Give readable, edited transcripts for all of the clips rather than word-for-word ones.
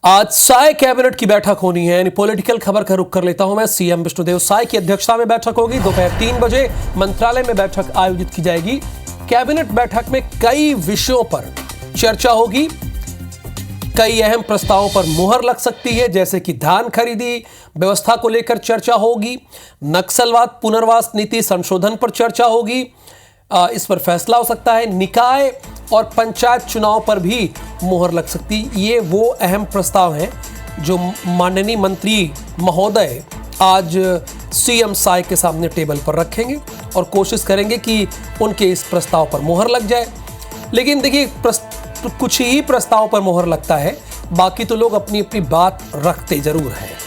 आज साय कैबिनेट की बैठक होनी है, यानी पॉलिटिकल खबर का रुख कर लेता हूं मैं। सीएम विष्णुदेव साय की अध्यक्षता में बैठक होगी। दोपहर 3 बजे मंत्रालय में बैठक आयोजित की जाएगी। कैबिनेट बैठक में कई विषयों पर चर्चा होगी। कई अहम प्रस्तावों पर मुहर लग सकती है, जैसे कि धान खरीदी व्यवस्था को लेकर चर्चा होगी, नक्सलवाद पुनर्वास नीति संशोधन पर चर्चा होगी, इस पर फैसला हो सकता है। निकाय और पंचायत चुनाव पर भी मुहर लग सकती। ये वो अहम प्रस्ताव हैं जो माननीय मंत्री महोदय आज सीएम साय के सामने टेबल पर रखेंगे और कोशिश करेंगे कि उनके इस प्रस्ताव पर मुहर लग जाए। लेकिन देखिए, कुछ ही प्रस्ताव पर मुहर लगता है, बाकी तो लोग अपनी अपनी बात रखते जरूर हैं।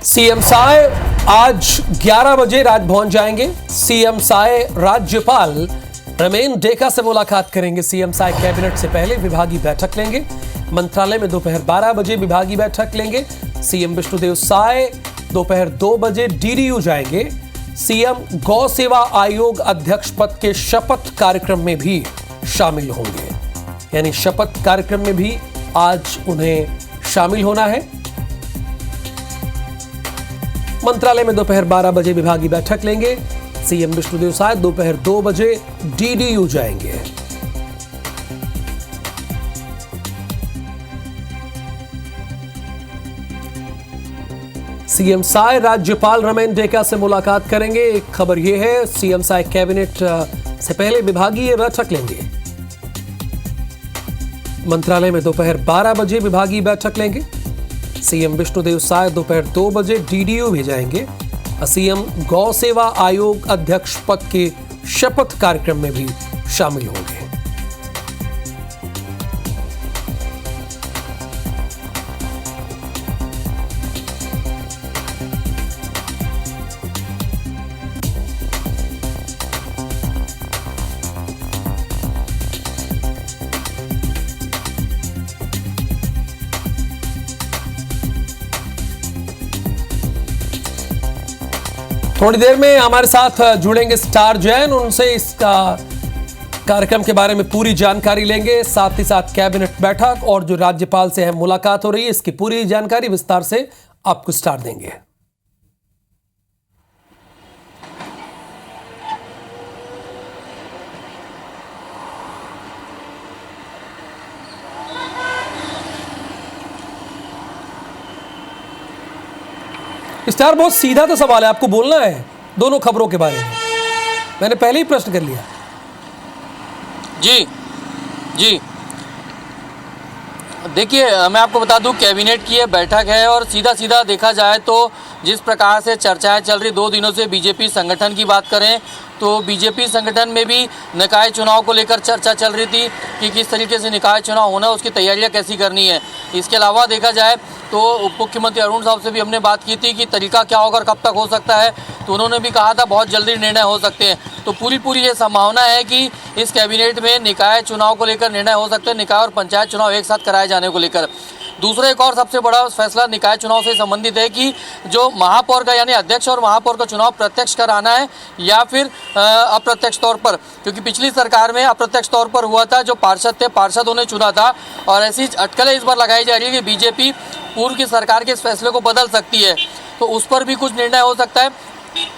सीएम साय आज 11 बजे राजभवन जाएंगे। सीएम साय राज्यपाल रमेन डेका से मुलाकात करेंगे। सीएम साय कैबिनेट से पहले विभागीय बैठक लेंगे। मंत्रालय में दोपहर 12 बजे विभागीय बैठक लेंगे। सीएम विष्णुदेव साय दोपहर 2 बजे डीडीयू जाएंगे। सीएम गौ सेवा आयोग अध्यक्ष पद के शपथ कार्यक्रम में भी शामिल होंगे, यानी शपथ कार्यक्रम में भी आज उन्हें शामिल होना है। मंत्रालय में दोपहर 12 बजे विभागीय बैठक लेंगे। सीएम विष्णुदेव साय दोपहर 2 बजे डीडीयू जाएंगे। सीएम साय राज्यपाल रमेन डेका से मुलाकात करेंगे। एक खबर यह है, सीएम साय कैबिनेट से पहले विभागीय बैठक लेंगे। मंत्रालय में दोपहर 12 बजे विभागीय बैठक लेंगे। सीएम विष्णुदेव साय दोपहर 2 बजे डीडीयू भी जाएंगे। सीएम गौ सेवा आयोग अध्यक्ष पद के शपथ कार्यक्रम में भी शामिल होंगे। थोड़ी देर में हमारे साथ जुड़ेंगे स्टार जैन, उनसे इसका कार्यक्रम के बारे में पूरी जानकारी लेंगे। साथ ही साथ कैबिनेट बैठक और जो राज्यपाल से है मुलाकात हो रही है, इसकी पूरी जानकारी विस्तार से आपको स्टार देंगे। स्टार, बहुत सीधा तो सवाल है, आपको बोलना है दोनों खबरों के बारे में। मैंने पहले ही प्रश्न कर लिया। जी देखिए, मैं आपको बता दूं, कैबिनेट की ये बैठक है और सीधा देखा जाए तो जिस प्रकार से चर्चाएं चल रही 2 दिनों से बीजेपी संगठन की बात करें तो बीजेपी संगठन में भी निकाय चुनाव को लेकर चर्चा चल रही थी कि किस तरीके से निकाय चुनाव होना, उसकी तैयारियां कैसी करनी है। इसके अलावा देखा जाए तो उप मुख्यमंत्री अरुण साहब से भी हमने बात की थी कि तरीका क्या होगा और कब तक हो सकता है, तो उन्होंने भी कहा था बहुत जल्दी निर्णय हो सकते हैं। तो पूरी ये संभावना है कि इस कैबिनेट में निकाय चुनाव को लेकर निर्णय हो सकते हैं, निकाय और पंचायत चुनाव एक साथ कराए जाने को लेकर। दूसरा एक और सबसे बड़ा फैसला निकाय चुनाव से संबंधित है कि जो महापौर का यानी अध्यक्ष और महापौर का चुनाव प्रत्यक्ष कराना है या फिर अप्रत्यक्ष तौर पर, क्योंकि पिछली सरकार में अप्रत्यक्ष तौर पर हुआ था, जो पार्षद थे पार्षदों ने चुना था। और ऐसी अटकलें इस बार लगाई जा रही है कि बीजेपी पूर्व की सरकार के इस फैसले को बदल सकती है, तो उस पर भी कुछ निर्णय हो सकता है।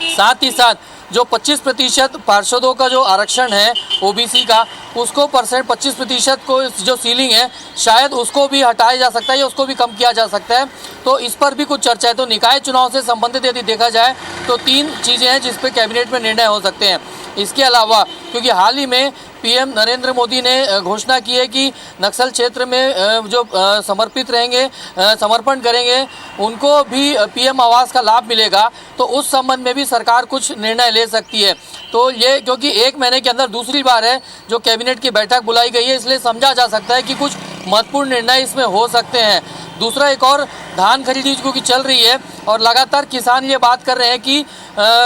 साथ ही साथ जो 25% पार्षदों का जो आरक्षण है ओबीसी का, उसको 25% को जो सीलिंग है शायद उसको भी हटाया जा सकता है या उसको भी कम किया जा सकता है, तो इस पर भी कुछ चर्चा है। तो निकाय चुनाव से संबंधित यदि देखा जाए तो 3 चीज़ें हैं जिस पे कैबिनेट में निर्णय हो सकते हैं। इसके अलावा क्योंकि हाल ही में पीएम नरेंद्र मोदी ने घोषणा की है कि नक्सल क्षेत्र में जो समर्पित रहेंगे, समर्पण करेंगे, उनको भी पीएम आवास का लाभ मिलेगा, तो उस संबंध में भी सरकार कुछ निर्णय ले सकती है। तो ये क्योंकि 1 महीने के अंदर दूसरी बार है जो कैबिनेट की बैठक बुलाई गई है, इसलिए समझा जा सकता है कि कुछ महत्वपूर्ण निर्णय इसमें हो सकते हैं। दूसरा एक और धान खरीदी क्योंकि चल रही है और लगातार किसान ये बात कर रहे हैं कि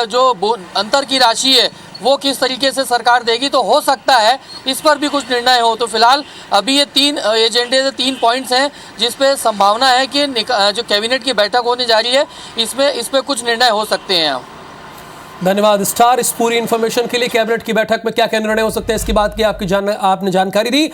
जो अंतर की राशि है वो किस तरीके से सरकार देगी, तो हो सकता है इस पर भी कुछ निर्णय हो। तो फिलहाल अभी ये 3 एजेंडे से 3 पॉइंट्स हैं जिस पे संभावना है कि जो कैबिनेट की बैठक होने जा रही है इस पे कुछ निर्णय हो सकते हैं। धन्यवाद स्टार, इस पूरी इन्फॉर्मेशन के लिए। कैबिनेट की बैठक में क्या क्या निर्णय हो सकते हैं इसकी बात की आपने जानकारी दी।